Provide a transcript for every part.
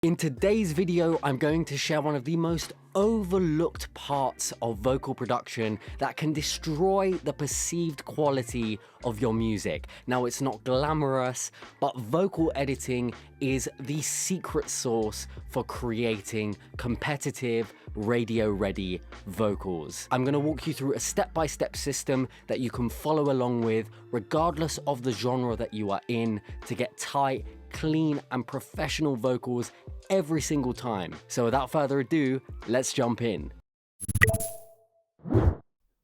In today's video, I'm going to share one of the most overlooked parts of vocal production that can destroy the perceived quality of your music. Now, it's not glamorous, but vocal editing is the secret sauce for creating competitive, radio-ready vocals. I'm going to walk you through a step-by-step system that you can follow along with, regardless of the genre that you are in, to get tight, clean and professional vocals every single time. So without further ado, let's jump in.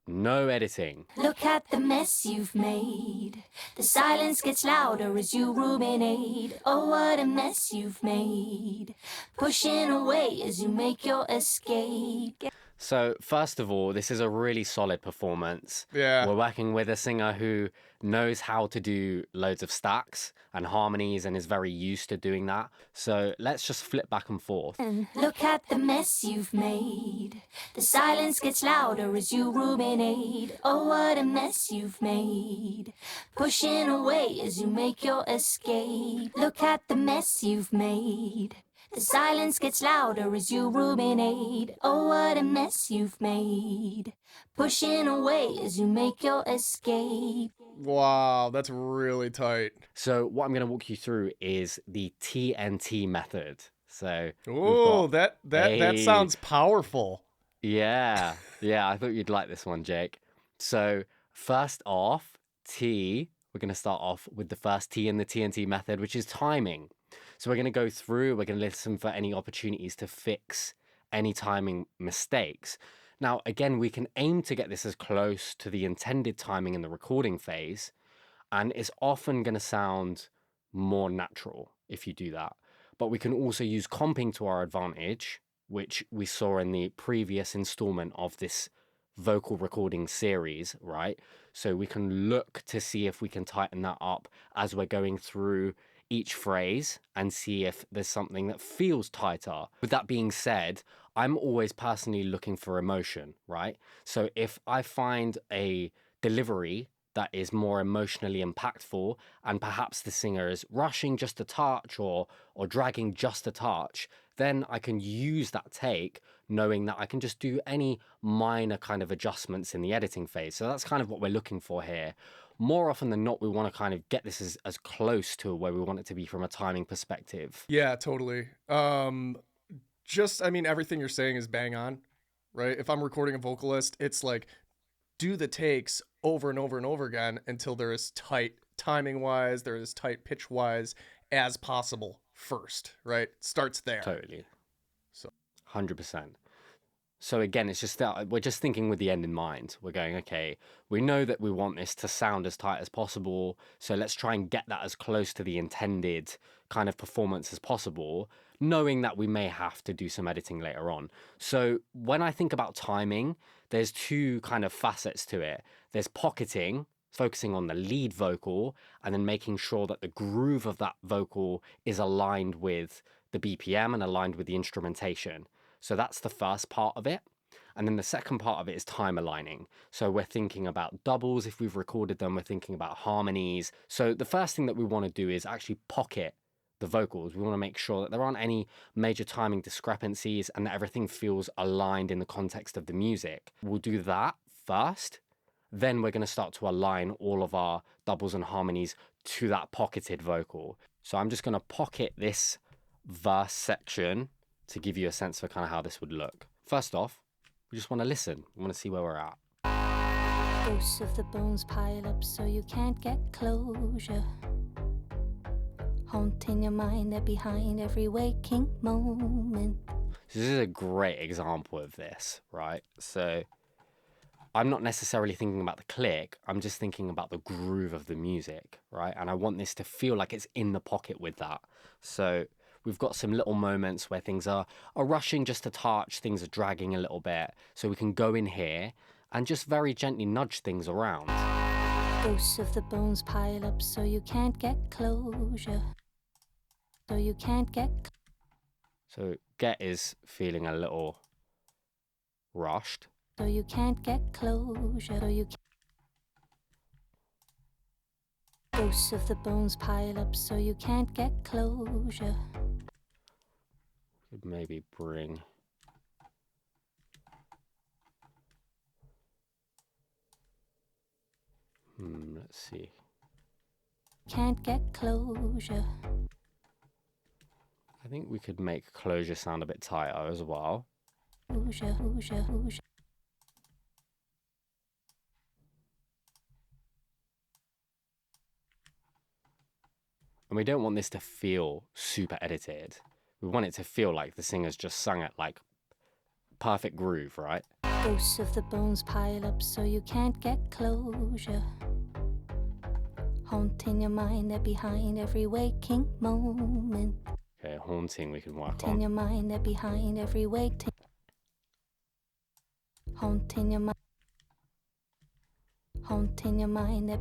No editing. Look at the mess you've made. The silence gets louder as you ruminate. Oh, what a mess you've made. Pushing away as you make your escape. So first of all, this is a really solid performance. Yeah. We're working with a singer who knows how to do loads of stacks and harmonies and is very used to doing that. So let's just flip back and forth. Look at the mess you've made. The silence gets louder as you ruminate. Oh, what a mess you've made. Pushing away as you make your escape. Look at the mess you've made. The silence gets louder as you ruminate. Oh, what a mess you've made. Pushing away as you make your escape. Wow, that's really tight. So what I'm going to walk you through is the TNT method. So Oh, that sounds powerful. Yeah, I thought you'd like this one, Jake. So first off, we're going to start off with the first T in the TNT method, which is timing. So we're going to go through, we're going to listen for any opportunities to fix any timing mistakes. Now, again, we can aim to get this as close to the intended timing in the recording phase, and it's often going to sound more natural if you do that. But we can also use comping to our advantage, which we saw in the previous installment of this vocal recording series, right? So we can look to see if we can tighten that up as we're going through each phrase and see if there's something that feels tighter. With that being said, I'm always personally looking for emotion, right? So if I find a delivery that is more emotionally impactful and perhaps the singer is rushing just a touch or dragging just a touch, then I can use that take knowing that I can just do any minor kind of adjustments in the editing phase. So that's kind of what we're looking for here. More often than not, we want to kind of get this as close to where we want it to be from a timing perspective. Yeah, totally. I mean, everything you're saying is bang on, right? If I'm recording a vocalist, it's like do the takes over and over and over again until they're as tight timing wise, they're as tight pitch wise as possible first, right? Starts there. Totally. So 100%. So again, it's just that we're just thinking with the end in mind. We're going, okay, we know that we want this to sound as tight as possible. So let's try and get that as close to the intended kind of performance as possible, knowing that we may have to do some editing later on. So when I think about timing, there's two kind of facets to it. There's pocketing, focusing on the lead vocal, and then making sure that the groove of that vocal is aligned with the BPM and aligned with the instrumentation. So that's the first part of it. And then the second part of it is time aligning. So we're thinking about doubles. If we've recorded them, we're thinking about harmonies. So the first thing that we want to do is actually pocket the vocals. We want to make sure that there aren't any major timing discrepancies and that everything feels aligned in the context of the music. We'll do that first. Then we're going to start to align all of our doubles and harmonies to that pocketed vocal. So I'm just going to pocket this verse section to give you a sense for kind of how this would look. First off, we just want to listen. We want to see where we're at. Ghosts of the bones pile up so you can't get closure. Haunting your mind, they're behind every waking moment. So this is a great example of this, right? So I'm not necessarily thinking about the click. I'm just thinking about the groove of the music, right? And I want this to feel like it's in the pocket with that. So we've got some little moments where things are rushing just a touch, things are dragging a little bit. So we can go in here and just very gently nudge things around. Ghosts of the bones pile up so you can't get closure. So you can't get... So get is feeling a little rushed. So you can't get closure. So you Ghosts of the bones pile up so you can't get closure. Could maybe bring... let's see. Can't get closure. I think we could make closure sound a bit tighter as well. Closure. And we don't want this to feel super edited. We want it to feel like the singer's just sung it like perfect groove, right? Ghosts of the bones pile up so you can't get closure. Haunting your mind, they're behind every waking moment. Okay, haunting we can work Haunting on. your mind, they're behind every waking. Haunting your mind. Haunting your mind, they're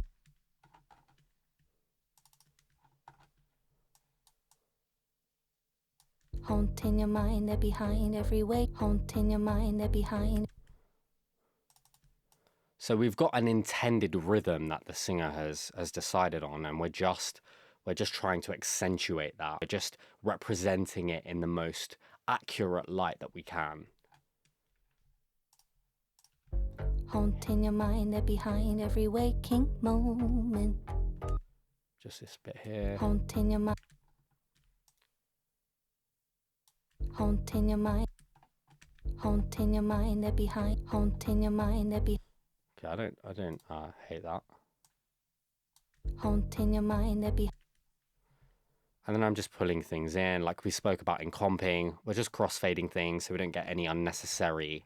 haunting your mind, they're behind every wake. Haunting your mind, they're behind. So we've got an intended rhythm that the singer has decided on, and we're just trying to accentuate that. We're just representing it in the most accurate light that we can. Haunting your mind, they're behind every waking moment. Just this bit here. Haunting your mind. Haunting your mind. Haunting your mind, they're behind. Haunting your mind, they're behind. Okay, I don't hate that. Haunting your mind, they're behind. And then I'm just pulling things in, like we spoke about in comping. We're just crossfading things so we don't get any unnecessary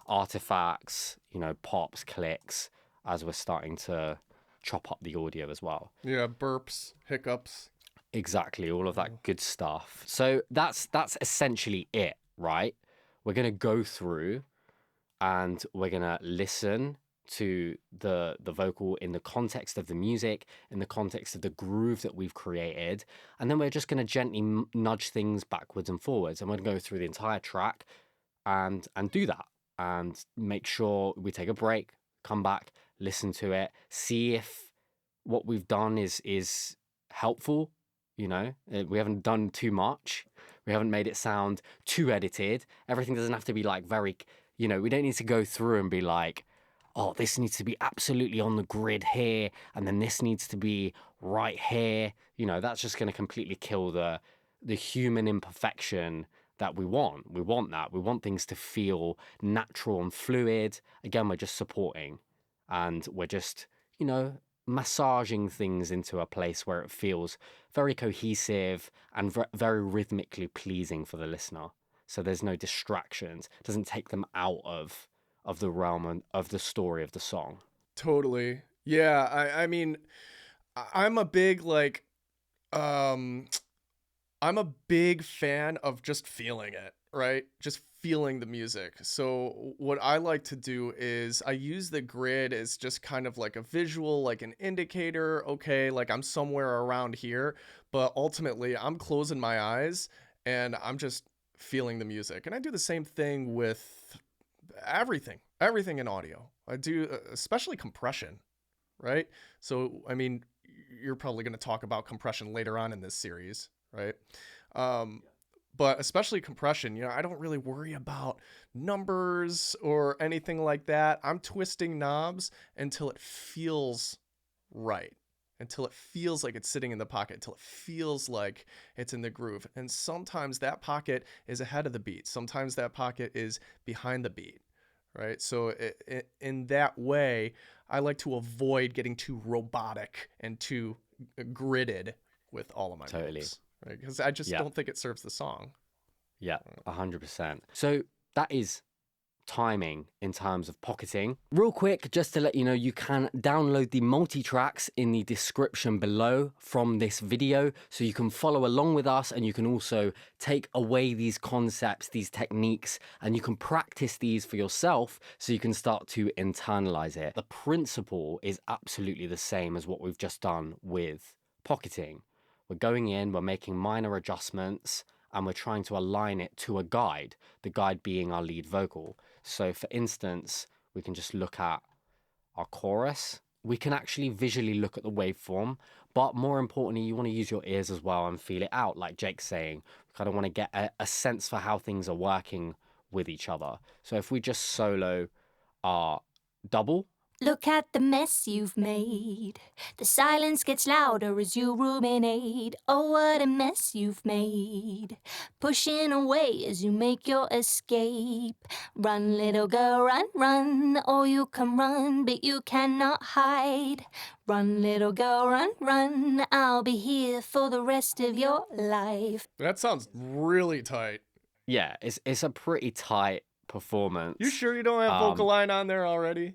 artifacts, you know, pops, clicks, as we're starting to chop up the audio as well. Yeah, burps, hiccups. Exactly, all of that good stuff. So that's essentially it, right? We're going to go through and we're going to listen to the vocal in the context of the music, in the context of the groove that we've created, and then we're just going to gently nudge things backwards and forwards, and we're going to go through the entire track and do that, and make sure we take a break, come back, listen to it, see if what we've done is helpful. You know, we haven't done too much. We haven't made it sound too edited. Everything doesn't have to be like very, you know, we don't need to go through and be like, oh, this needs to be absolutely on the grid here, and then this needs to be right here. You know, that's just going to completely kill the human imperfection that we want. We want that. We want things to feel natural and fluid. Again, we're just supporting, and we're just, you know, massaging things into a place where it feels very cohesive and very rhythmically pleasing for the listener. So there's no distractions. It doesn't take them out of the realm of the story of the song. Totally. Yeah, I mean, I'm a big I'm a big fan of just feeling it, right? Just feeling the music. So what I like to do is I use the grid as just kind of like a visual, like an indicator. Okay, like I'm somewhere around here, but ultimately I'm closing my eyes and I'm just feeling the music. And I do the same thing with everything in audio. I do, especially compression, right? So, I mean, you're probably going to talk about compression later on in this series, right? But especially compression, you know, I don't really worry about numbers or anything like that. I'm twisting knobs until it feels right, until it feels like it's sitting in the pocket, until it feels like it's in the groove. And sometimes that pocket is ahead of the beat. Sometimes that pocket is behind the beat, right? So in that way, I like to avoid getting too robotic and too gridded with all of my moves. Right? Because I just don't think it serves the song. Yeah, 100%. So that is timing in terms of pocketing. Real quick, just to let you know, you can download the multi-tracks in the description below from this video, so you can follow along with us, and you can also take away these concepts, these techniques, and you can practice these for yourself so you can start to internalize it. The principle is absolutely the same as what we've just done with pocketing. We're going in, we're making minor adjustments, and we're trying to align it to a guide, the guide being our lead vocal. So for instance, we can just look at our chorus. We can actually visually look at the waveform, But more importantly, you want to use your ears as well and feel it out, like Jake's saying. We kind of want to get a sense for how things are working with each other. So if we just solo our double, Look at the mess you've made. The silence gets louder as you ruminate. Oh, what a mess you've made. Pushing away as you make your escape. Run, little girl, run, run. Oh, you can run, but you cannot hide. Run, little girl, run, run. I'll be here for the rest of your life. That sounds really tight. yeah, it's a pretty tight performance. You sure you don't have vocal line on there already?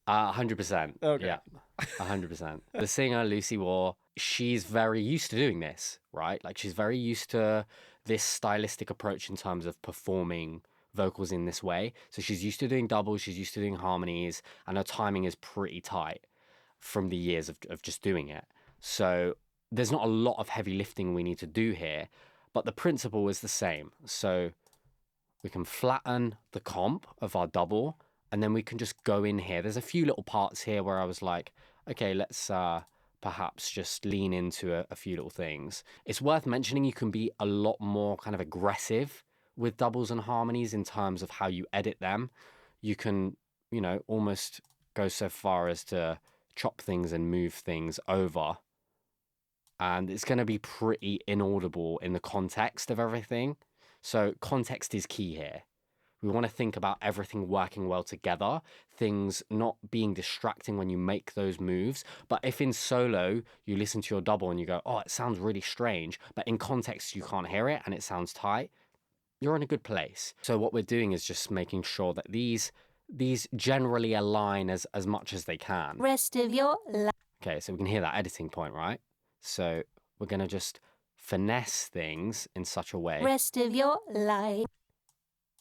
100%. Okay. Yeah, 100%. The singer, Lucy Waugh, she's very used to doing this, right? Like, she's very used to this stylistic approach in terms of performing vocals in this way. So she's used to doing doubles, she's used to doing harmonies, and her timing is pretty tight from the years of just doing it. So there's not a lot of heavy lifting we need to do here, but the principle is the same. So we can flatten the comp of our double, and then we can just go in here. There's a few little parts here where I was like, okay, let's perhaps just lean into a few little things. It's worth mentioning you can be a lot more kind of aggressive with doubles and harmonies in terms of how you edit them. You can, you know, almost go so far as to chop things and move things over. And it's going to be pretty inaudible in the context of everything. So context is key here. We want to think about everything working well together, things not being distracting when you make those moves. But if in solo, you listen to your double and you go, oh, it sounds really strange, but in context, you can't hear it and it sounds tight, you're in a good place. So what we're doing is just making sure that these generally align as much as they can. Rest of your life. Okay, so we can hear that editing point, right? So we're going to just finesse things in such a way. Rest of your life.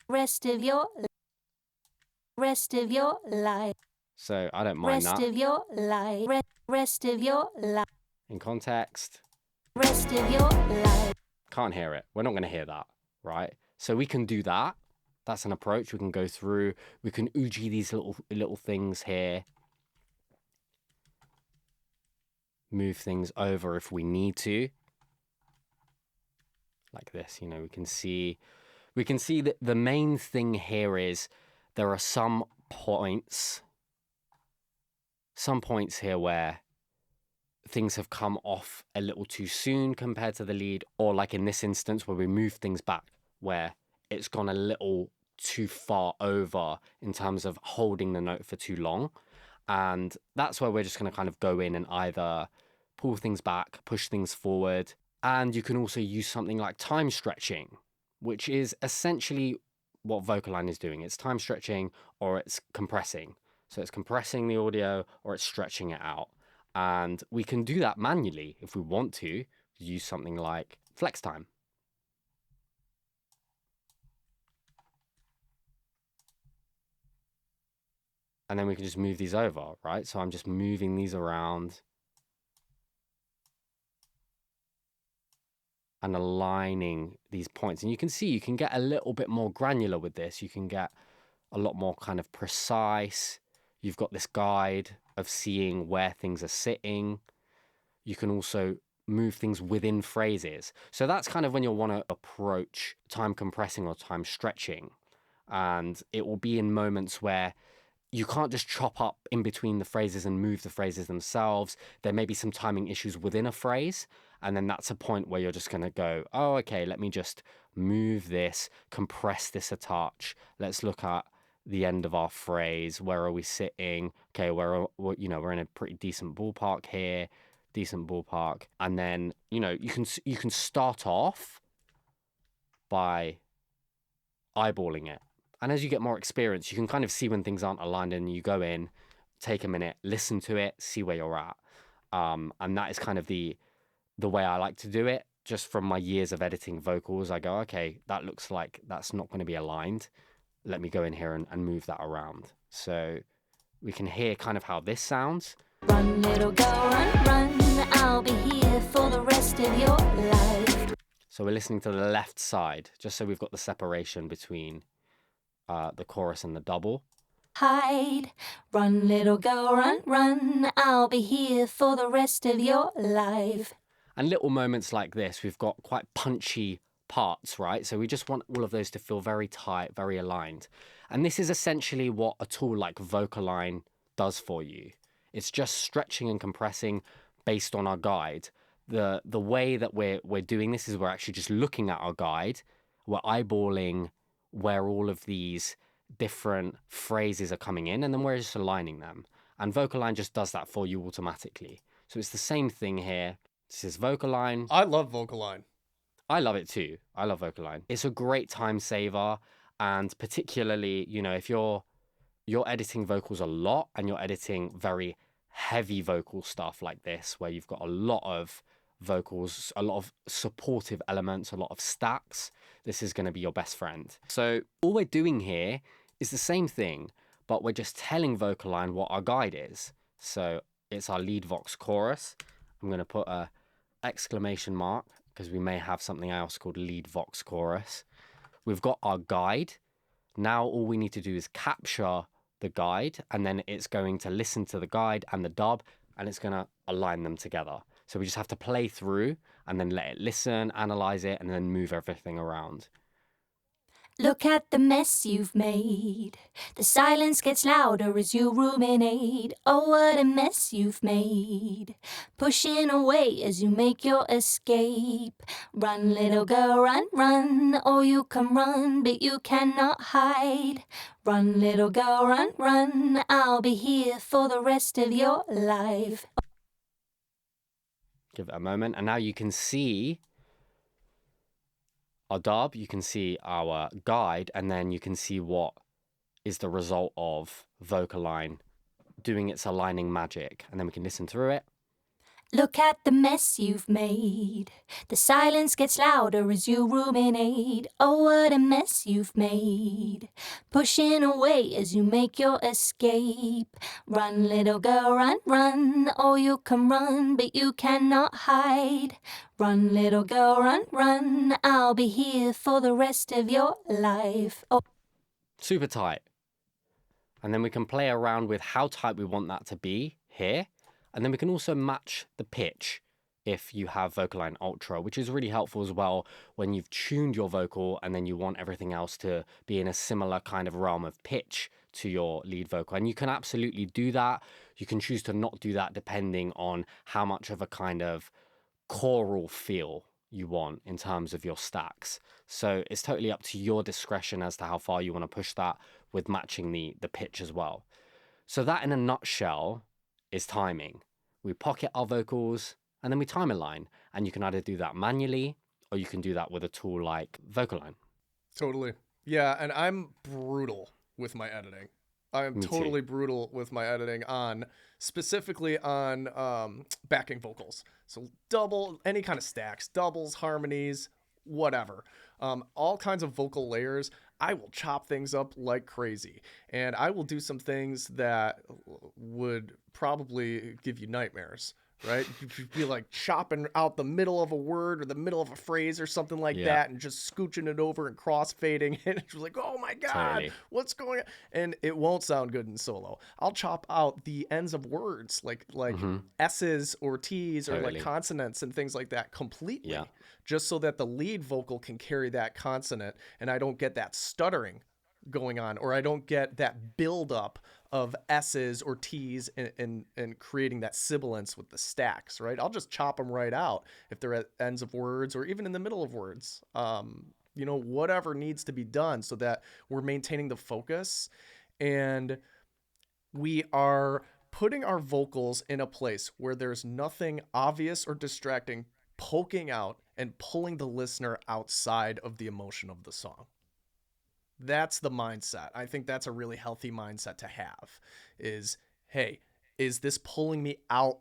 Rest of your life. So I don't mind Rest that. of your life. Rest of your life. In context, Rest of your life. can't hear it. We're not going to hear that, right? So we can do that. That's an approach. We can go through. We can oogie these little things here. Move things over if we need to. Like this, you know, we can see that the main thing here is there are some points here where things have come off a little too soon compared to the lead, or like in this instance where we move things back, where it's gone a little too far over in terms of holding the note for too long. And that's where we're just going to kind of go in and either pull things back, push things forward. And you can also use something like time stretching, which is essentially what VocAlign is doing. It's time stretching or it's compressing. So it's compressing the audio or it's stretching it out. And we can do that manually if we want to use something like flex time. And then we can just move these over, right? So I'm just moving these around and aligning these points. And you can see you can get a little bit more granular with this. You can get a lot more kind of precise. You've got this guide of seeing where things are sitting. You can also move things within phrases. So that's kind of when you'll want to approach time compressing or time stretching. And it will be in moments where you can't just chop up in between the phrases and move the phrases themselves. There may be some timing issues within a phrase. And then that's a point where you're just going to go, oh, okay, let me just move this, compress this a touch. Let's look at the end of our phrase. Where are we sitting? Okay, we're in a pretty decent ballpark here, decent ballpark. And then, you know, you can start off by eyeballing it. And as you get more experience, you can kind of see when things aren't aligned and you go in, take a minute, listen to it, see where you're at. And that is kind of the way I like to do it. Just from my years of editing vocals, I go, okay, that looks like that's not going to be aligned. Let me go in here and move that around. So we can hear kind of how this sounds. Run, little girl, run, run. I'll be here for the rest of your life. So we're listening to the left side, just so we've got the separation between the chorus and the double. hide. Run, little girl, run, run. I'll be here for the rest of your life. And little moments like this, we've got quite punchy parts, right? So we just want all of those to feel very tight, very aligned. And this is essentially what a tool like Vocaline does for you. It's just stretching and compressing based on our guide. The way that we're doing this is we're actually just looking at our guide. We're eyeballing where all of these different phrases are coming in, and then we're just aligning them. And Vocaline just does that for you automatically. So it's the same thing here. This is Vocaline. I love Vocaline. I love it too. I love Vocaline. It's a great time saver, and particularly, if you're editing vocals a lot and you're editing very heavy vocal stuff like this, where you've got a lot of vocals, a lot of supportive elements, a lot of stacks, this is going to be your best friend. So all we're doing here is the same thing, but we're just telling Vocaline what our guide is. So it's our lead vox chorus. I'm going to put a exclamation mark because we may have something else called lead vox chorus. We've got our guide. Now all we need to do is capture the guide, and then it's going to listen to the guide and the dub, and it's going to align them together. So we just have to play through and then let it listen, analyze it, and then move everything around. Look at the mess you've made. The silence gets louder as you ruminate. Oh, what a mess you've made. Pushing away as you make your escape. Run, little girl, run, run. Oh, you can run, but you cannot hide. Run, little girl, run, run. I'll be here for the rest of your life. Give it a moment, and now you can see our dub, you can see our guide, and then you can see what is the result of Vocaline doing its aligning magic, and then we can listen through it. Look at the mess you've made. The silence gets louder as you ruminate. Oh, what a mess you've made. Pushing away as you make your escape. Run, little girl, run, run. Oh, you can run, but you cannot hide. Run, little girl, run, run. I'll be here for the rest of your life. Oh. Super tight. And then we can play around with how tight we want that to be here. And then we can also match the pitch if you have Vocaline Ultra, which is really helpful as well when you've tuned your vocal and then you want everything else to be in a similar kind of realm of pitch to your lead vocal. And you can absolutely do that. You can choose to not do that depending on how much of a kind of choral feel you want in terms of your stacks. So it's totally up to your discretion as to how far you want to push that with matching the pitch as well. So that in a nutshell is timing. We pocket our vocals and then we time align, and you can either do that manually or you can do that with a tool like Vocaline. Totally. Yeah, and I'm brutal with my editing. I am totally brutal with my editing specifically on backing vocals. So double, any kind of stacks, doubles, harmonies, whatever. All kinds of vocal layers. I will chop things up like crazy. And I will do some things that would probably give you nightmares, right? You'd be like chopping out the middle of a word or the middle of a phrase or something like that and just scooching it over and crossfading it. It's like, oh my God, what's going on? And it won't sound good in solo. I'll chop out the ends of words like S's or T's or like consonants and things like that completely. Just so that the lead vocal can carry that consonant and I don't get that stuttering going on, or I don't get that buildup of S's or T's and creating that sibilance with the stacks, right? I'll just chop them right out if they're at ends of words or even in the middle of words. Whatever needs to be done so that we're maintaining the focus and we are putting our vocals in a place where there's nothing obvious or distracting poking out and pulling the listener outside of the emotion of the song. That's the mindset. I think that's a really healthy mindset to have is, hey, is this pulling me out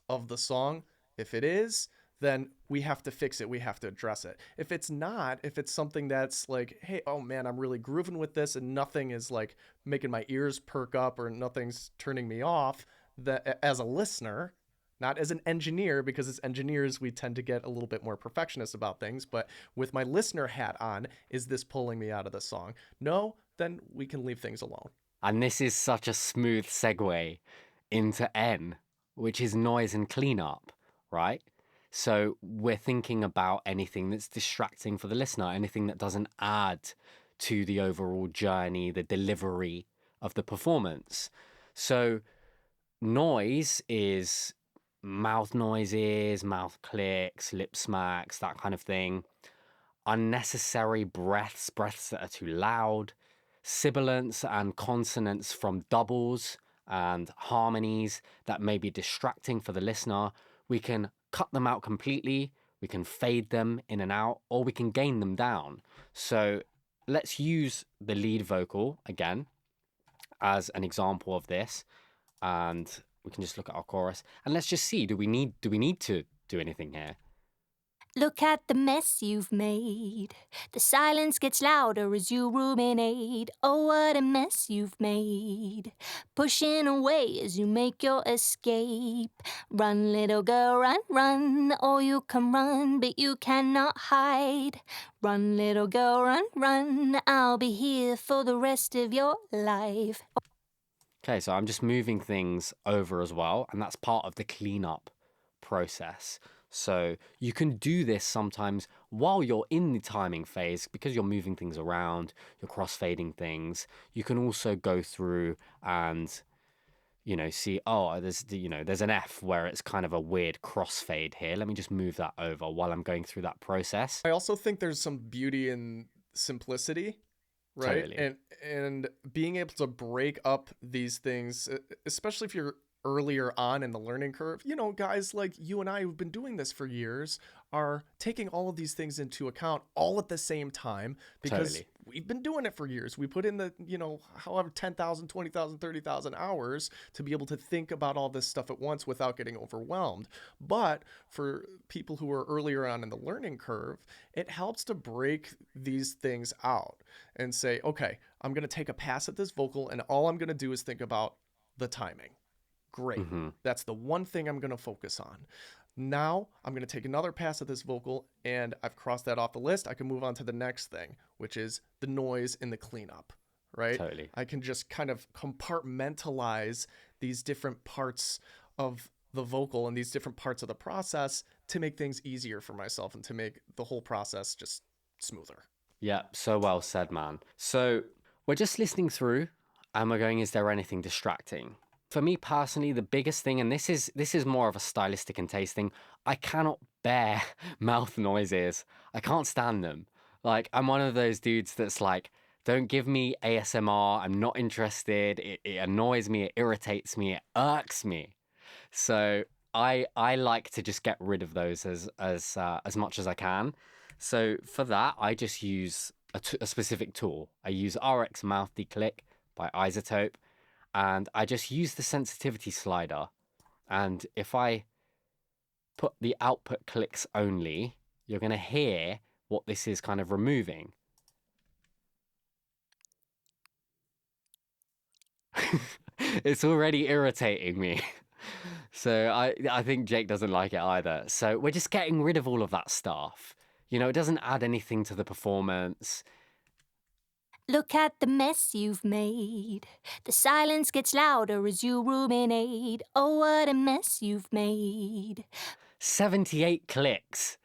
of the song? If it is, then we have to fix it. We have to address it. If it's not, if it's something that's like, hey, oh man, I'm really grooving with this and nothing is like making my ears perk up or nothing's turning me off, that as a listener, not as an engineer, because as engineers, we tend to get a little bit more perfectionist about things. But with my listener hat on, is this pulling me out of the song? No, then we can leave things alone. And this is such a smooth segue into N, which is noise and cleanup, right? So we're thinking about anything that's distracting for the listener, anything that doesn't add to the overall journey, the delivery of the performance. So noise is mouth noises, mouth clicks, lip smacks, that kind of thing. Unnecessary breaths, breaths that are too loud, sibilants and consonants from doubles and harmonies that may be distracting for the listener. We can cut them out completely, we can fade them in and out, or we can gain them down. So let's use the lead vocal again as an example of this, and we can just look at our chorus and let's just see, do we need to do anything here? Look at the mess you've made. The silence gets louder as you ruminate. Oh, what a mess you've made. Pushing away as you make your escape. Run, little girl, run, run. Oh, you can run, but you cannot hide. Run, little girl, run, run. I'll be here for the rest of your life. Okay, so I'm just moving things over as well, and that's part of the cleanup process. So you can do this sometimes while you're in the timing phase because you're moving things around, you're crossfading things. You can also go through and see, oh, there's an F where it's kind of a weird crossfade here. Let me just move that over while I'm going through that process. I also think there's some beauty in simplicity, right? Totally. And being able to break up these things, especially if you're earlier on in the learning curve. Guys like you and I who've been doing this for years are taking all of these things into account all at the same time because Totally. we've been doing it for years. We put in the, however 10,000, 20,000, 30,000 hours to be able to think about all this stuff at once without getting overwhelmed. But for people who are earlier on in the learning curve, it helps to break these things out and say, okay, I'm going to take a pass at this vocal and all I'm going to do is think about the timing. Great. That's the one thing I'm going to focus on. Now I'm going to take another pass at this vocal and I've crossed that off the list. I can move on to the next thing, which is the noise in the cleanup, right? Totally. I can just kind of compartmentalize these different parts of the vocal and these different parts of the process to make things easier for myself and to make the whole process just smoother. Yeah, so well said, man. So we're just listening through and we're going, is there anything distracting? For me personally, the biggest thing, and this is more of a stylistic and taste thing, I cannot bear mouth noises. I can't stand them. Like, I'm one of those dudes that's like, don't give me ASMR. I'm not interested. It annoys me. It irritates me. It irks me. So I like to just get rid of those as much as I can. So for that, I just use a specific tool. I use RX Mouth Declick by iZotope. And I just use the sensitivity slider. And if I put the output clicks only, you're going to hear what this is kind of removing. It's already irritating me. So I think Jake doesn't like it either. So we're just getting rid of all of that stuff. It doesn't add anything to the performance. Look at the mess you've made. The silence gets louder as you ruminate. Oh, what a mess you've made. 78 clicks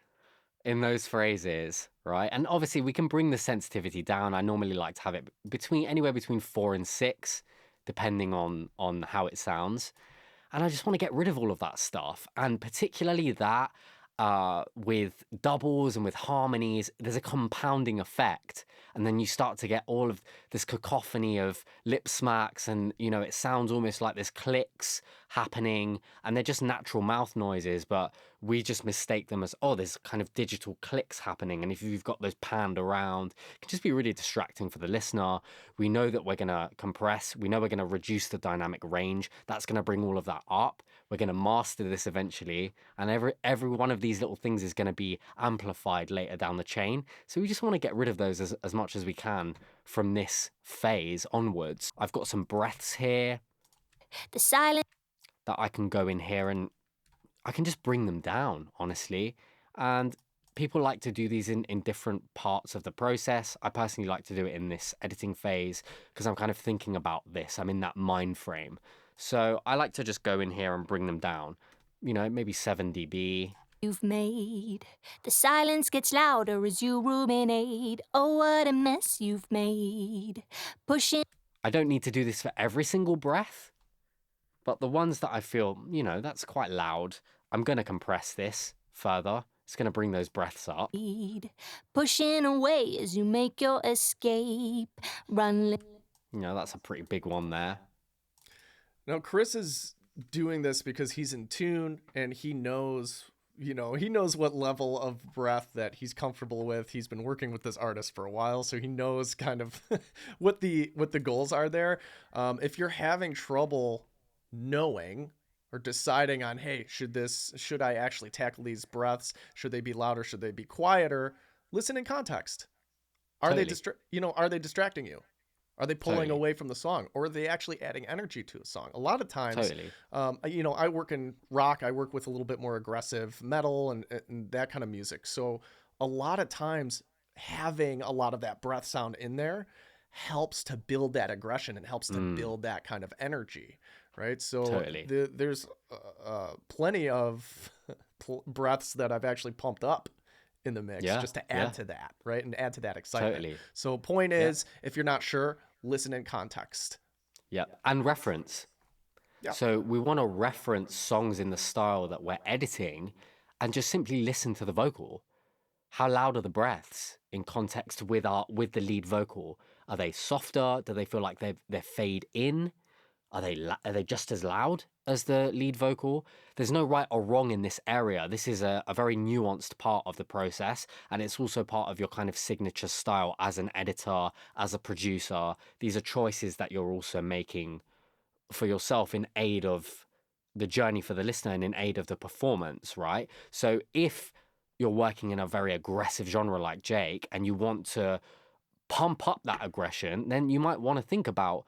in those phrases, right? And obviously we can bring the sensitivity down. I normally like to have it anywhere between 4 and 6, depending on how it sounds. And I just want to get rid of all of that stuff. And particularly that with doubles and with harmonies, there's a compounding effect. And then you start to get all of this cacophony of lip smacks and, it sounds almost like there's clicks happening and they're just natural mouth noises, but we just mistake them as, oh, there's kind of digital clicks happening. And if you've got those panned around, it can just be really distracting for the listener. We know that we're going to compress. We know we're going to reduce the dynamic range. That's going to bring all of that up. We're going to master this eventually. And every one of these little things is going to be amplified later down the chain. So we just want to get rid of those as much as we can from this phase onwards. I've got some breaths here. The silence That I can go in here and I can just bring them down, honestly. And people like to do these in different parts of the process. I personally like to do it in this editing phase because I'm kind of thinking about this. I'm in that mind frame. So I like to just go in here and bring them down, maybe 7 dB. You've made. The silence gets louder as you ruminate. Oh, what a mess you've made. Pushing. I don't need to do this for every single breath, but the ones that I feel, that's quite loud, I'm going to compress this further. It's going to bring those breaths up. Pushing away as you make your escape. Run. That's a pretty big one there. Now, Chris is doing this because he's in tune and he knows, he knows what level of breath that he's comfortable with. He's been working with this artist for a while, so he knows kind of what the goals are there. If you're having trouble knowing or deciding on, hey, should I actually tackle these breaths? Should they be louder? Should they be quieter? Listen in context. Are they distracting you? Are they pulling away from the song, or are they actually adding energy to a song? A lot of times, I work in rock. I work with a little bit more aggressive metal and that kind of music. So a lot of times having a lot of that breath sound in there helps to build that aggression and helps to build that kind of energy, right? So there's plenty of breaths that I've actually pumped up in the mix just to add to that, right? And add to that excitement. So point is, if you're not sure, listen in context. Yeah. And reference. Yeah. So we want to reference songs in the style that we're editing and just simply listen to the vocal. How loud are the breaths in context with the lead vocal? Are they softer? Do they feel like they're fade in? Are they just as loud as the lead vocal? There's no right or wrong in this area. This is a very nuanced part of the process, and it's also part of your kind of signature style as an editor, as a producer. These are choices that you're also making for yourself in aid of the journey for the listener and in aid of the performance, right? So if you're working in a very aggressive genre like Jake and you want to pump up that aggression, then you might want to think about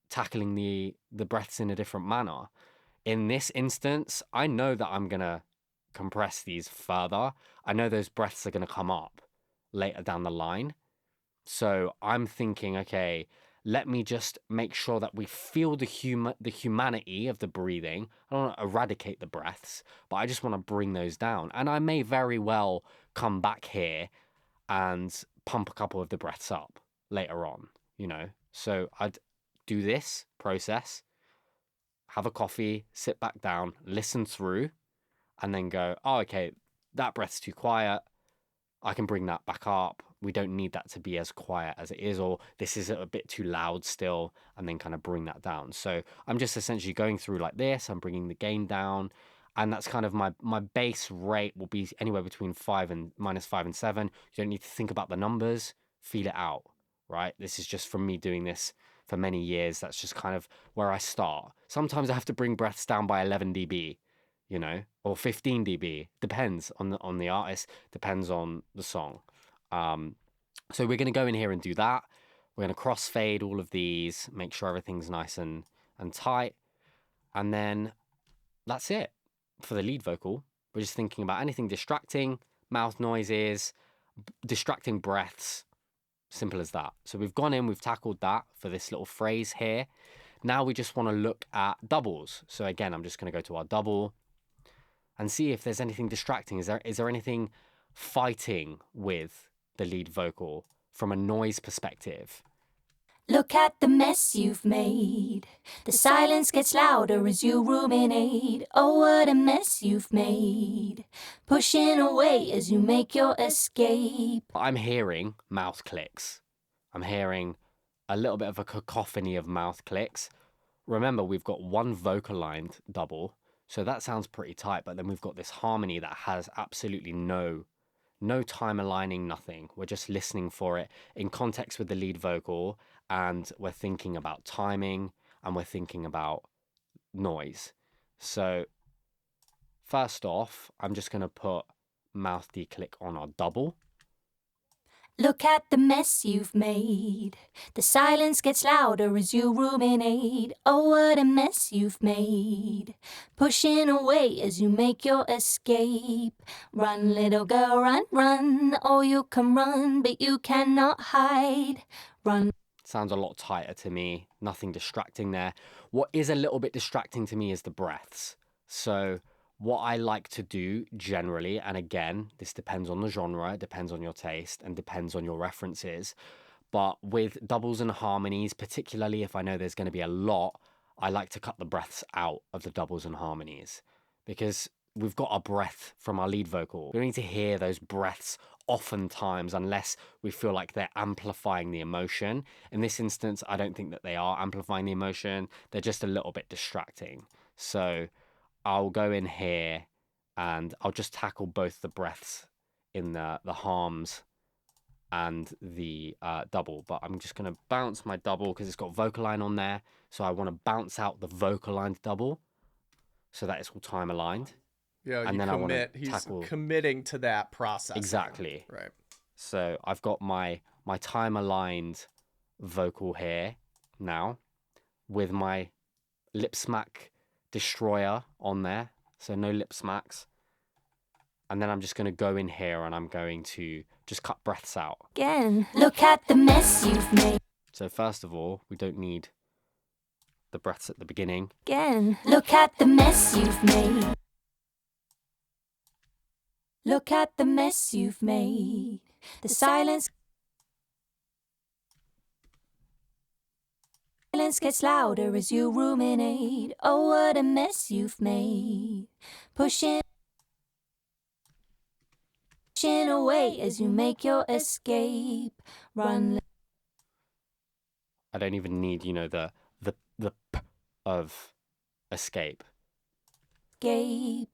tackling the breaths in a different manner. In this instance, I know that I'm going to compress these further. I know those breaths are going to come up later down the line. So I'm thinking, okay, let me just make sure that we feel the humanity of the breathing. I don't want to eradicate the breaths, but I just want to bring those down. And I may very well come back here and pump a couple of the breaths up later on, So I'd do this process, have a coffee, sit back down, listen through, and then go, oh, okay, that breath's too quiet. I can bring that back up. We don't need that to be as quiet as it is, or this is a bit too loud still, and then kind of bring that down. So I'm just essentially going through like this. I'm bringing the gain down, and that's kind of my base rate will be anywhere between -5 and 7. You don't need to think about the numbers, feel it out, right? This is just from me doing this for many years. That's just kind of where I start. Sometimes I have to bring breaths down by 11 dB, or 15 dB. Depends on the artist, depends on the song. So we're going to go in here and do that. We're going to crossfade all of these, make sure everything's nice and tight. And then that's it for the lead vocal. We're just thinking about anything distracting, mouth noises, distracting breaths. Simple as that. So we've gone in, we've tackled that for this little phrase here. Now we just want to look at doubles. So again, I'm just going to go to our double and see if there's anything distracting. Is there anything fighting with the lead vocal from a noise perspective? Look at the mess you've made. The silence gets louder as you ruminate. Oh, what a mess you've made. Pushing away as you make your escape. I'm hearing mouth clicks. I'm hearing a little bit of a cacophony of mouth clicks. Remember, we've got one vocal-lined double, so that sounds pretty tight, but then we've got this harmony that has absolutely no time aligning, nothing. We're just listening for it in context with the lead vocal, and we're thinking about timing, and we're thinking about noise. So first off, I'm just going to put mouth declick on our double. Look at the mess you've made. The silence gets louder as you ruminate. Oh, what a mess you've made. Pushing away as you make your escape. Run, little girl, run, run. Oh, you can run, but you cannot hide. Run. Sounds a lot tighter to me. Nothing distracting there. What is a little bit distracting to me is the breaths. So what I like to do generally, and again, this depends on the genre, it depends on your taste, and depends on your references. But with doubles and harmonies, particularly if I know there's going to be a lot, I like to cut the breaths out of the doubles and harmonies because we've got a breath from our lead vocal. We don't need to hear those breaths oftentimes unless we feel like they're amplifying the emotion. In this instance, I don't think that they are amplifying the emotion. They're just a little bit distracting. So I'll go in here and I'll just tackle both the breaths in the harms and the double, but I'm just going to bounce my double because it's got vocal line on there. So I want to bounce out the vocal line double so that it's all time aligned. Yeah, and then I want to tackle... committing to that process. Exactly. Right. So I've got my time aligned vocal here now with my lip smack destroyer on there. So no lip smacks. And then I'm just going to go in here and I'm going to just cut breaths out. Again, look at the mess you've made. So first of all, we don't need the breaths at the beginning. Again, look at the mess you've made. Look at the mess you've made. The silence gets louder as you ruminate. Oh, what a mess you've made. Pushing away as you make your escape. Run. I don't even need, the p of escape. Escape.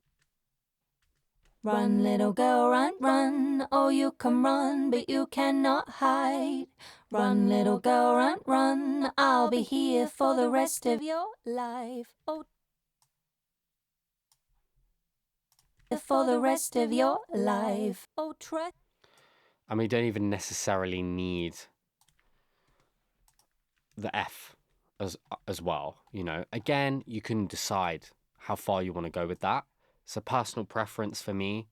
Run, little girl, run, run. Oh, you can run, but you cannot hide. Run, little girl, run, run. I'll be here for the rest of your life. Oh, for the rest of your life. Oh, trust. And we don't even necessarily need the F as well, Again, you can decide how far you want to go with that. It's a personal preference for me.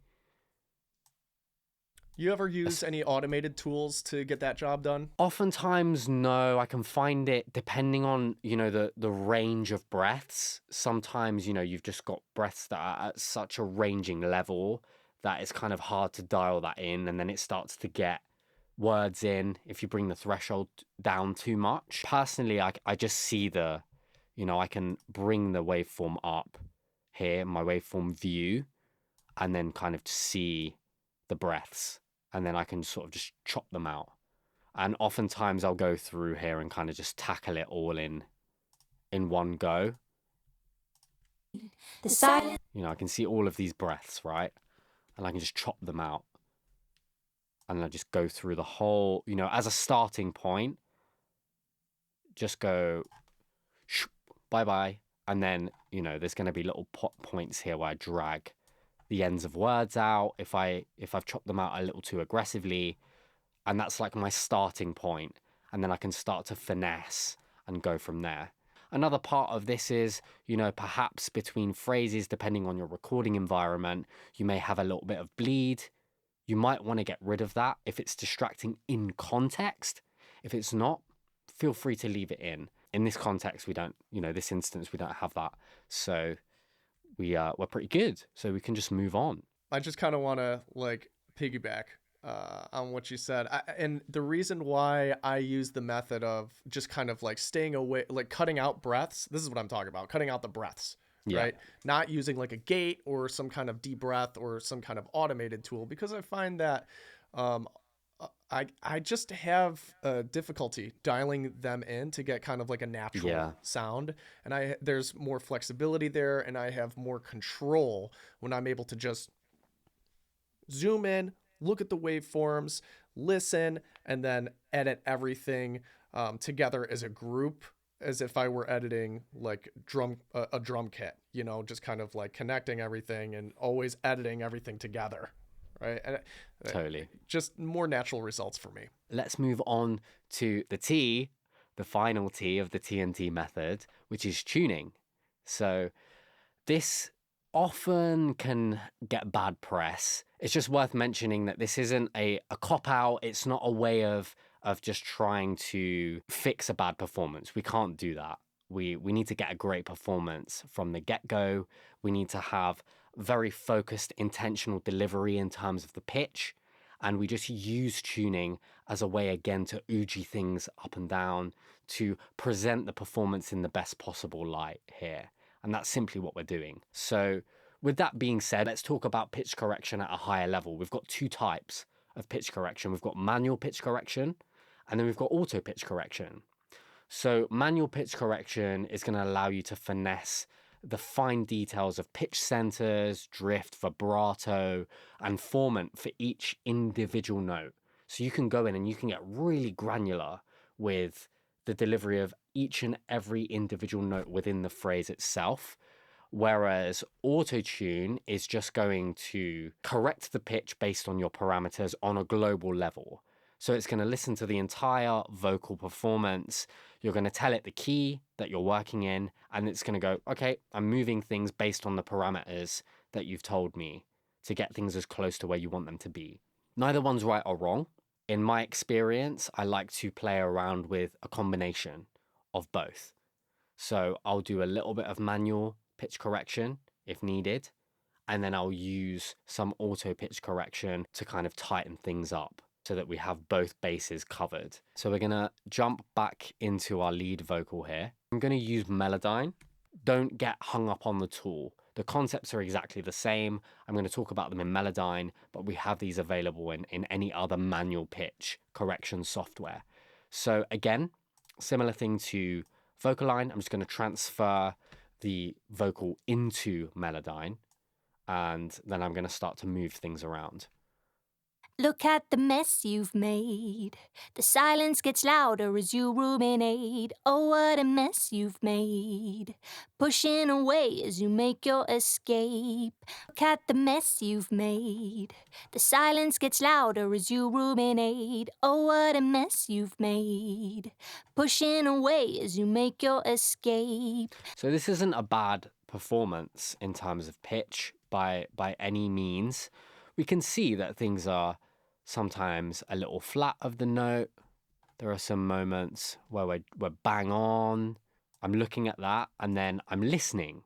You ever use any automated tools to get that job done? Oftentimes, no. I can find it depending on, the range of breaths. Sometimes, you've just got breaths that are at such a ranging level that it's kind of hard to dial that in. And then it starts to get words in if you bring the threshold down too much. Personally, I just see I can bring the waveform up here, my waveform view, and then kind of see the breaths. And then I can sort of just chop them out. And oftentimes I'll go through here and kind of just tackle it all in one go. The silence. I can see all of these breaths, right? And I can just chop them out. And I just go through the whole, as a starting point, just go bye-bye. And then, there's going to be little points here where I drag the ends of words out if I've chopped them out a little too aggressively, and that's like my starting point, and then I can start to finesse and go from there. Another part of this is, perhaps between phrases, depending on your recording environment, you may have a little bit of bleed. You might want to get rid of that if it's distracting in context. If it's not, feel free to leave it in. In this context, we don't, this instance, we don't have that. So we're pretty good. So we can just move on. I just kind of want to piggyback on what you said. And the reason why I use the method of just kind of staying away, cutting out breaths. This is what I'm talking about. Cutting out the breaths, right? Not using a gate or some kind of deep breath or some kind of automated tool, because I find that I just have difficulty dialing them in to get kind of a natural sound. And there's more flexibility there, and I have more control when I'm able to just zoom in, look at the waveforms, listen, and then edit everything together as a group, as if I were editing a drum kit, just kind of connecting everything and always editing everything together. right? And Totally. just more natural results for me. Let's move on to the T, the final T of the TNT method, which is tuning. So this often can get bad press. It's just worth mentioning that this isn't a cop-out. It's not a way of just trying to fix a bad performance. We can't do that. We need to get a great performance from the get-go. We need to have very focused, intentional delivery in terms of the pitch. And we just use tuning as a way, again, to oogie things up and down, to present the performance in the best possible light here. And that's simply what we're doing. So with that being said, let's talk about pitch correction at a higher level. We've got two types of pitch correction. We've got manual pitch correction, and then we've got auto pitch correction. So manual pitch correction is going to allow you to finesse the fine details of pitch centers, drift, vibrato, and formant for each individual note. So you can go in and you can get really granular with the delivery of each and every individual note within the phrase itself. Whereas auto-tune is just going to correct the pitch based on your parameters on a global level. So it's going to listen to the entire vocal performance. You're going to tell it the key that you're working in, and it's going to go, okay, I'm moving things based on the parameters that you've told me to get things as close to where you want them to be. Neither one's right or wrong. In my experience, I like to play around with a combination of both. So I'll do a little bit of manual pitch correction if needed, and then I'll use some auto pitch correction to kind of tighten things up so that we have both bases covered. So we're gonna jump back into our lead vocal here. I'm gonna use Melodyne. Don't get hung up on the tool. The concepts are exactly the same. I'm gonna talk about them in Melodyne, but we have these available in any other manual pitch correction software. So again, similar thing to Vocaline, I'm just gonna transfer the vocal into Melodyne, and then I'm gonna start to move things around. Look at the mess you've made. The silence gets louder as you ruminate. Oh, what a mess you've made. Pushing away as you make your escape. Look at the mess you've made. The silence gets louder as you ruminate. Oh, what a mess you've made. Pushing away as you make your escape. So this isn't a bad performance in terms of pitch by any means. We can see that things are sometimes a little flat of the note. There are some moments where we're bang on. I'm looking at that and then I'm listening.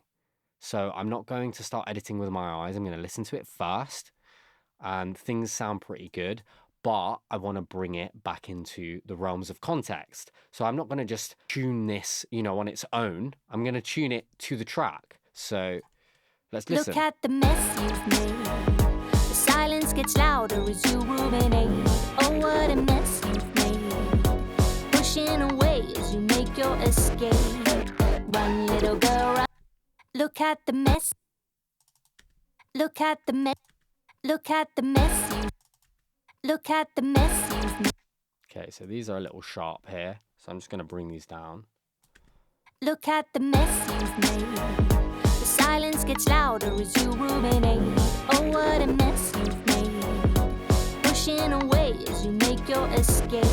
So I'm not going to start editing with my eyes. I'm going to listen to it first, and things sound pretty good, but I want to bring it back into the realms of context. So I'm not going to just tune this, on its own. I'm going to tune it to the track. So let's listen. Look at the mess you've made. The silence gets louder as you ruminate. Oh, what a mess you've made. Pushing away as you make your escape. Run, little girl, run. Look at the mess. Look at the mess. Look at the mess you. Look at the mess you've made. Okay, so these are a little sharp here. So I'm just going to bring these down. Look at the mess you've made. The silence gets louder as you ruminate. Oh, what a mess you've made. Pushing away as you make your escape.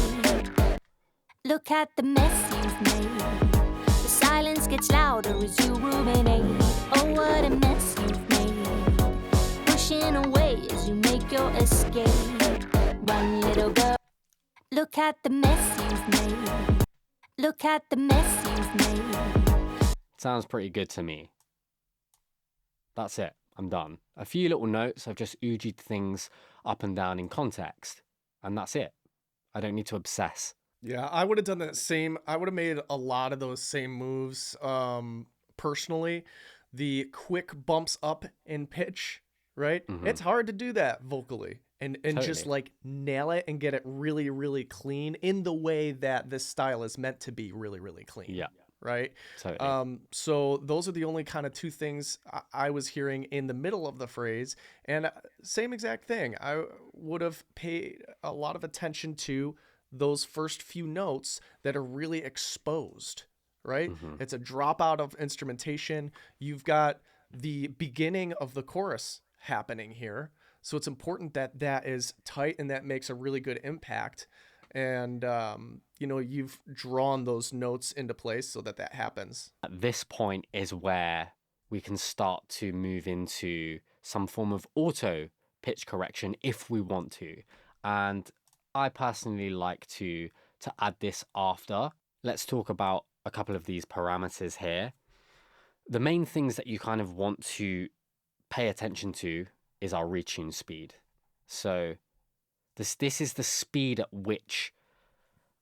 Look at the mess you've made. The silence gets louder as you ruminate. Oh, what a mess you've made. Pushing away as you make your escape. Run, little girl. Look at the mess you've made. Look at the mess you've made. Sounds pretty good to me. That's it. I'm done. A few little notes. I've just oogied things up and down in context, and that's it. I don't need to obsess. Yeah, I would have done that same. I would have made a lot of those same moves. Personally, the quick bumps up in pitch, right? Mhm. It's hard to do that vocally and just Totally. like nail it and get it really, really clean in the way that this style is meant to be really, really clean. Yeah, Right. totally. So those are the only kind of two things I was hearing in the middle of the phrase, and same exact thing. I would have paid a lot of attention to those first few notes that are really exposed, right? Mhm. It's a dropout of instrumentation. You've got the beginning of the chorus happening here. So it's important that that is tight and that makes a really good impact. And, you've drawn those notes into place so that that happens. At this point is where we can start to move into some form of auto pitch correction if we want to. And I personally like to add this after. Let's talk about a couple of these parameters here. The main things that you kind of want to pay attention to is our retune speed. So this is the speed at which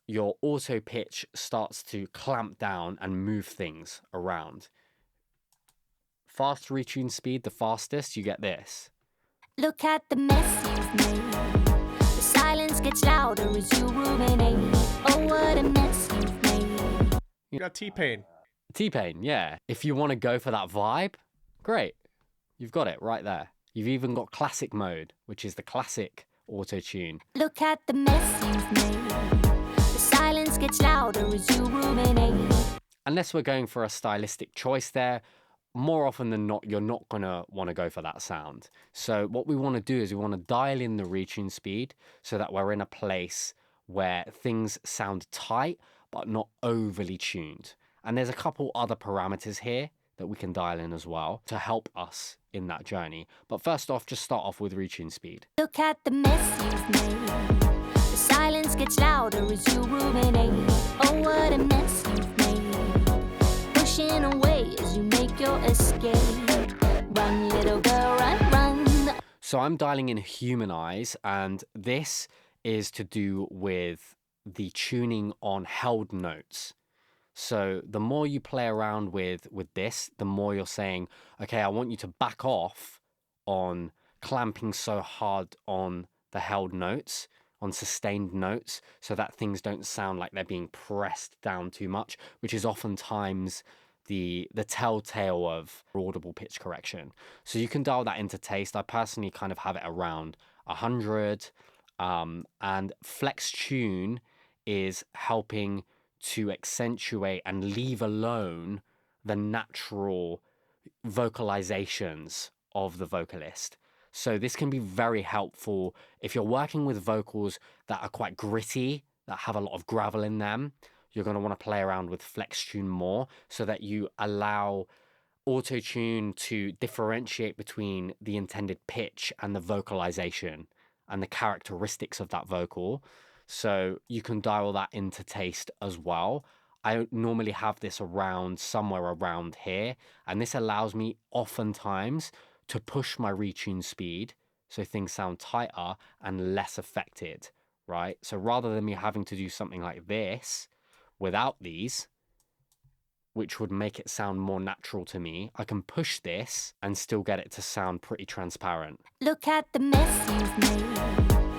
your auto pitch starts to clamp down and move things around. Fast retune speed, the fastest, you get this. Look at the mess you've made. The silence gets louder as you ruminate. Oh, what a mess you've made. You got T-Pain. T-Pain, yeah. If you want to go for that vibe, great. You've got it right there. You've even got classic mode, which is the classic auto tune. Look at the mess you've made. The silence gets louder as you ruminate. Unless we're going for a stylistic choice there, more often than not, you're not going to want to go for that sound. So what we want to do is we want to dial in the retune speed so that we're in a place where things sound tight, but not overly tuned. And there's a couple other parameters here that we can dial in as well to help us in that journey. But first off, just start off with retune speed. Look at the mess you've made. The silence gets louder as you ruminate. Oh, what a mess you've made. Pushing away as you make your escape. Run, little girl, run, run. So I'm dialing in humanize, and this is to do with the tuning on held notes. So the more you play around with this, the more you're saying, okay, I want you to back off on clamping so hard on the held notes, on sustained notes, so that things don't sound like they're being pressed down too much, which is oftentimes the telltale of audible pitch correction. So you can dial that into taste. I personally kind of have it around 100, and flex tune is helping to accentuate and leave alone the natural vocalizations of the vocalist. So this can be very helpful if you're working with vocals that are quite gritty, that have a lot of gravel in them. You're going to want to play around with flex tune more so that you allow auto tune to differentiate between the intended pitch and the vocalization and the characteristics of that vocal. So you can dial that into taste as well. I normally have this around somewhere around here, and this allows me oftentimes to push my retune speed so things sound tighter and less affected, right? So rather than me having to do something like this without these, which would make it sound more natural to me, I can push this and still get it to sound pretty transparent. Look at the mess you've made.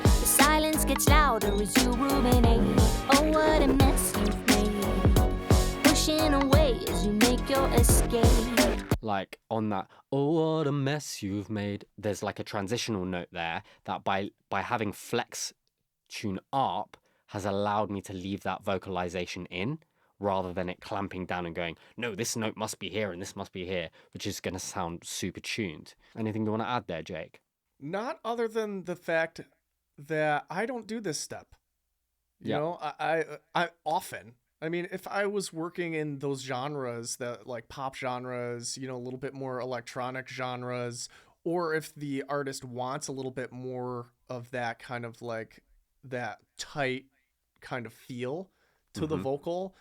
The silence gets louder as you ruminate. Oh, what a mess you've made. Pushing away as you make your escape. Like on that, oh, what a mess you've made, there's like a transitional note there that by having flex tune up has allowed me to leave that vocalization in rather than it clamping down and going, no, this note must be here and this must be here, which is going to sound super tuned. Anything you want to add there, Jake? Not other than the fact that I don't do this step. You know, I often, I mean, if I was working in those genres that like pop genres, a little bit more electronic genres, or if the artist wants a little bit more of that kind of like that tight kind of feel to the vocal,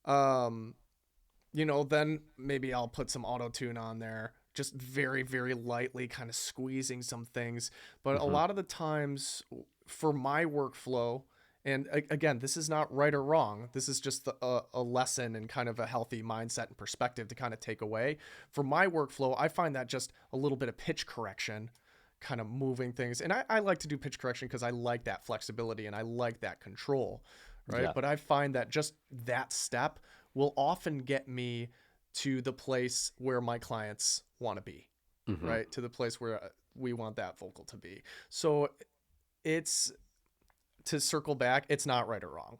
then maybe I'll put some auto tune on there, just very, very lightly kind of squeezing some things. But a lot of the times for my workflow, and again, this is not right or wrong. This is just a lesson and kind of a healthy mindset and perspective to kind of take away. For my workflow, I find that just a little bit of pitch correction, kind of moving things. And I like to do pitch correction because I like that flexibility and I like that control, right? Yeah. But I find that just that step will often get me to the place where my clients want to be, right? To the place where we want that vocal to be. So it's, to circle back, it's not right or wrong,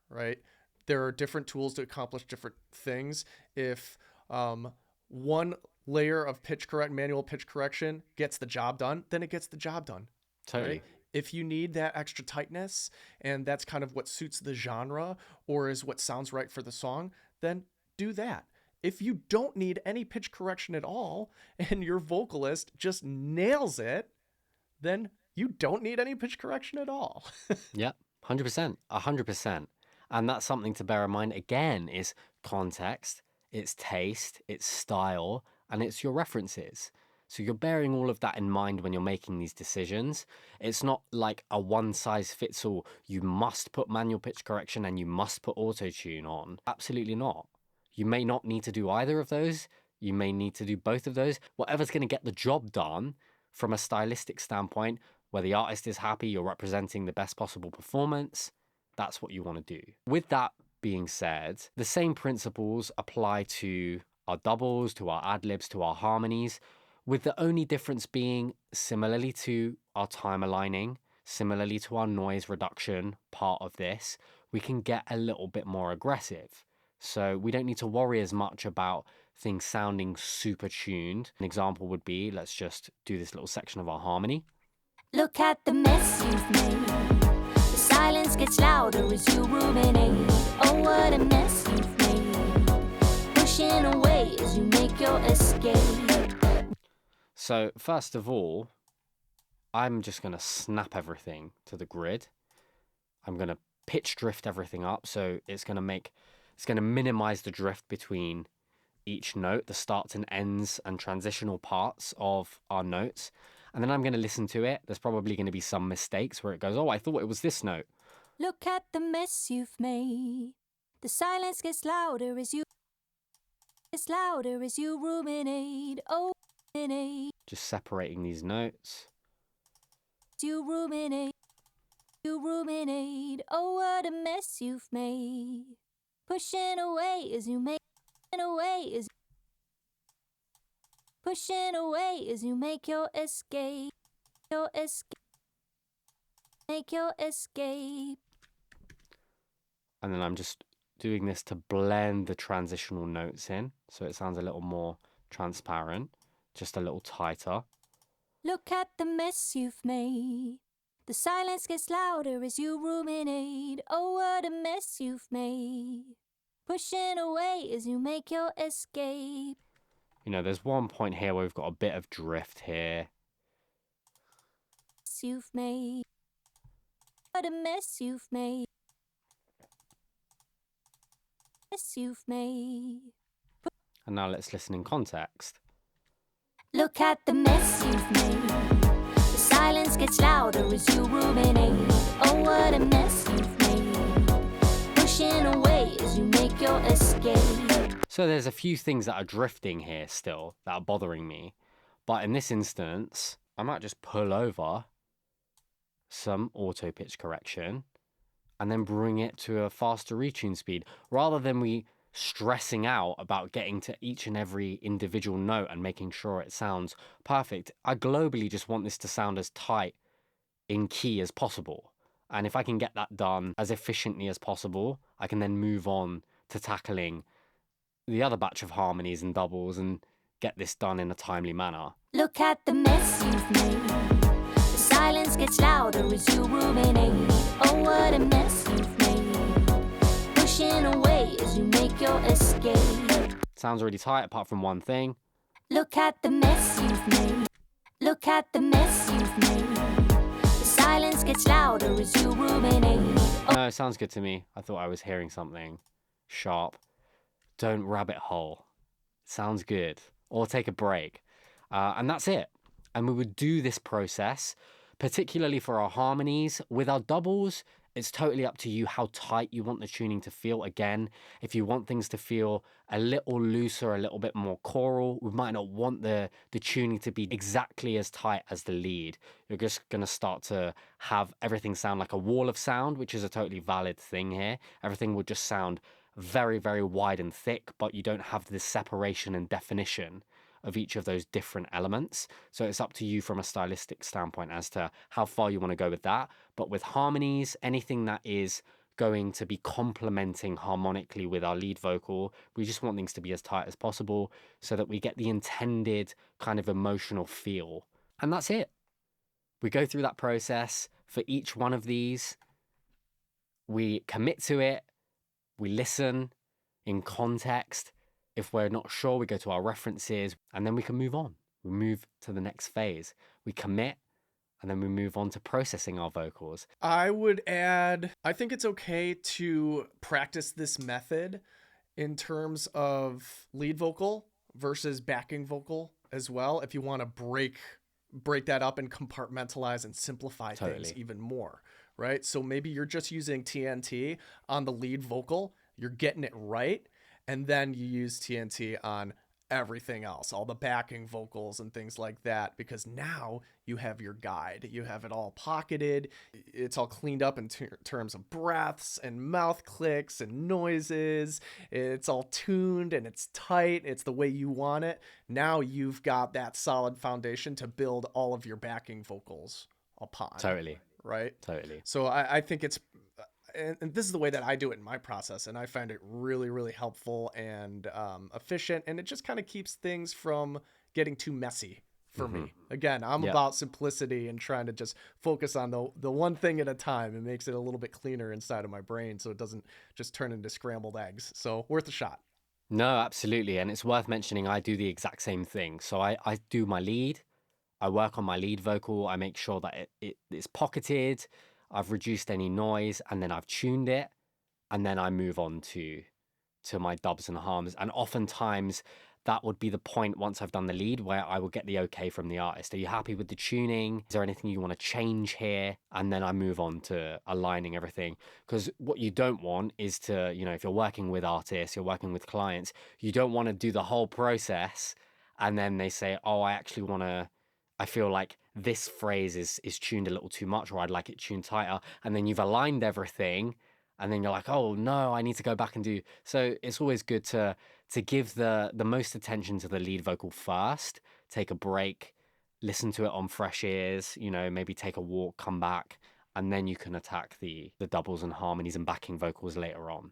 right? There are different tools to accomplish different things. If one layer of manual pitch correction gets the job done, then it gets the job done. Totally. Right? If you need that extra tightness and that's kind of what suits the genre or is what sounds right for the song, then do that. If you don't need any pitch correction at all and your vocalist just nails it, then you don't need any pitch correction at all. Yeah, 100%, 100%. And that's something to bear in mind again is context, it's taste, it's style, and it's your references. So you're bearing all of that in mind when you're making these decisions. It's not like a one size fits all. You must put manual pitch correction and you must put auto tune on. Absolutely not. You may not need to do either of those. You may need to do both of those. Whatever's going to get the job done from a stylistic standpoint, where the artist is happy, you're representing the best possible performance, that's what you want to do. With that being said, the same principles apply to our doubles, to our ad-libs, to our harmonies, with the only difference being, similarly to our time aligning, similarly to our noise reduction part of this, we can get a little bit more aggressive. So we don't need to worry as much about things sounding super tuned. An example would be, let's just do this little section of our harmony. Look at the mess you've made. The silence gets louder as you ruminate. Oh, what a mess you've made. Pushing away as you make your escape. So first of all, I'm just going to snap everything to the grid. I'm going to pitch drift everything up. So it's going to minimize the drift between each note, the starts and ends and transitional parts of our notes. And then I'm going to listen to it. There's probably going to be some mistakes where it goes, oh, I thought it was this note. Look at the mess you've made. The silence gets louder as you ruminate. Oh, ruminate. Just separating these notes. You ruminate. Oh, what a mess you've made. Pushing away as you make your escape. Make your escape. And then I'm just doing this to blend the transitional notes in so it sounds a little more transparent, just a little tighter. Look at the mess you've made. The silence gets louder as you ruminate. Oh, what a mess you've made. Pushing away as you make your escape. You know, there's one point here where we've got a bit of drift here. You've made. What a mess you've made. Mess you've made. And now let's listen in context. Look at the mess you've made. The silence gets louder as you ruminate. Oh, what a mess you've made. Pushing away as you make your escape. So there's a few things that are drifting here still that are bothering me. But in this instance, I might just pull over some auto pitch correction and then bring it to a faster retune speed rather than we stressing out about getting to each and every individual note and making sure it sounds perfect. I globally just want this to sound as tight in key as possible. And if I can get that done as efficiently as possible, I can then move on to tackling the other batch of harmonies and doubles and get this done in a timely manner. Look at the mess you've made. The silence gets louder as you ruminate. Oh, what a mess you've made. Pushing away as you make your escape. Sounds really tight apart from one thing. Look at the mess you've made. Look at the mess you've made. The silence gets louder as you ruminate. No, it sounds good to me. I thought I was hearing something sharp. Don't rabbit hole. Sounds good. Or take a break. And that's it. And we would do this process, particularly for our harmonies. With our doubles, it's totally up to you how tight you want the tuning to feel. Again, if you want things to feel a little looser, a little bit more choral, we might not want the tuning to be exactly as tight as the lead. You're just going to start to have everything sound like a wall of sound, which is a totally valid thing here. Everything will just sound very, very wide and thick, but you don't have this separation and definition of each of those different elements. So it's up to you from a stylistic standpoint as to how far you want to go with that. But with harmonies, anything that is going to be complementing harmonically with our lead vocal. We just want things to be as tight as possible so that we get the intended kind of emotional feel. And that's it. We go through that process for each one of these. We commit to it. We listen in context. If we're not sure, we go to our references, and then we can move on. We move to the next phase. We commit, and then we move on to processing our vocals. I would add, I think it's okay to practice this method in terms of lead vocal versus backing vocal as well, if you want to break that up and compartmentalize and simplify things even more, right? So maybe you're just using TNT on the lead vocal, you're getting it right, and then you use TNT on everything else, all the backing vocals and things like that, because now you have your guide. You have it all pocketed. It's all cleaned up in terms of breaths and mouth clicks and noises. It's all tuned and it's tight. It's the way you want it. Now you've got that solid foundation to build all of your backing vocals upon. Totally. Right? Totally. So I think it's, and this is the way that I do it in my process, and I find it really, really helpful and efficient, and it just kind of keeps things from getting too messy for me. Again, I'm about simplicity and trying to just focus on the one thing at a time. It makes it a little bit cleaner inside of my brain so it doesn't just turn into scrambled eggs. So worth a shot. No, absolutely. And it's worth mentioning I do the exact same thing. So I do my lead. I work on my lead vocal. I make sure that it's pocketed. I've reduced any noise, and then I've tuned it, and then I move on to my dubs and hums. And oftentimes that would be the point once I've done the lead where I will get the okay from the artist. Are you happy with the tuning? Is there anything you want to change here? And then I move on to aligning everything. Because what you don't want is to, if you're working with artists, you're working with clients, you don't want to do the whole process and then they say, oh, I feel like this phrase is tuned a little too much, or I'd like it tuned tighter. And then you've aligned everything, and then you're like, oh no, I need to go back and do. So it's always good to give the most attention to the lead vocal first, take a break, listen to it on fresh ears, maybe take a walk, come back, and then you can attack the doubles and harmonies and backing vocals later on.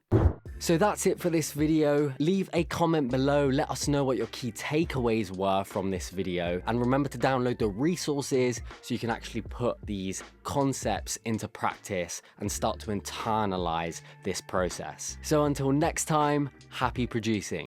So that's it for this video. Leave a comment below. Let us know what your key takeaways were from this video. And remember to download the resources so you can actually put these concepts into practice and start to internalize this process. So until next time, happy producing.